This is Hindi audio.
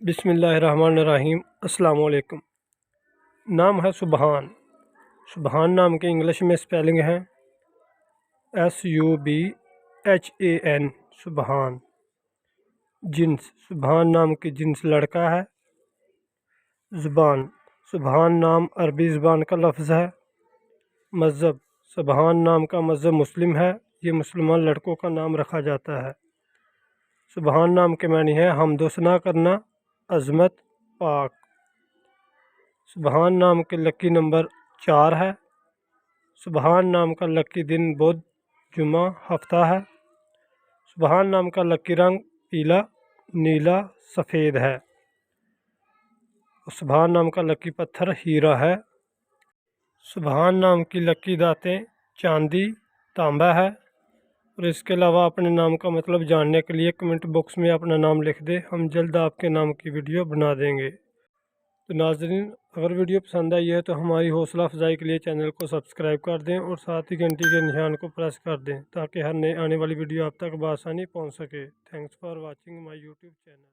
बिस्मिल्लाहिर्रहमानिर्रहीम। अस्सलाम वालेकुम। नाम है सुबहान। सुबहान नाम के इंग्लिश में स्पेलिंग है SUBHAN सुबहान। जिन्स सुबहान नाम की जिन्स लड़का है। ज़ुबान सुबहान नाम अरबी ज़ुबान का लफ्ज़ है। मज़हब सुबहान नाम का मज़हब मुस्लिम है। ये मुसलमान लड़कों का नाम रखा जाता है। सुबहान नाम के मानी है हमदोसना करना, अज़मत, पाक। सुबहान नाम के लकी नंबर 4 है। सुबहान नाम का लकी दिन बुध, जुमा, हफ्ता है। सुबहान नाम का लकी रंग पीला, नीला, सफ़ेद है। सुबहान नाम का लकी पत्थर हीरा है। सुबहान नाम की लकी दातें चांदी, तांबा है। और इसके अलावा अपने नाम का मतलब जानने के लिए कमेंट बॉक्स में अपना नाम लिख दें। हम जल्द आपके नाम की वीडियो बना देंगे। तो नाज़रीन, अगर वीडियो पसंद आई है तो हमारी हौसला अफजाई के लिए चैनल को सब्सक्राइब कर दें और साथ ही घंटी के निशान को प्रेस कर दें ताकि हर नई आने वाली वीडियो आप तक बआसानी पहुंच सके। Thanks for watching my YouTube channel.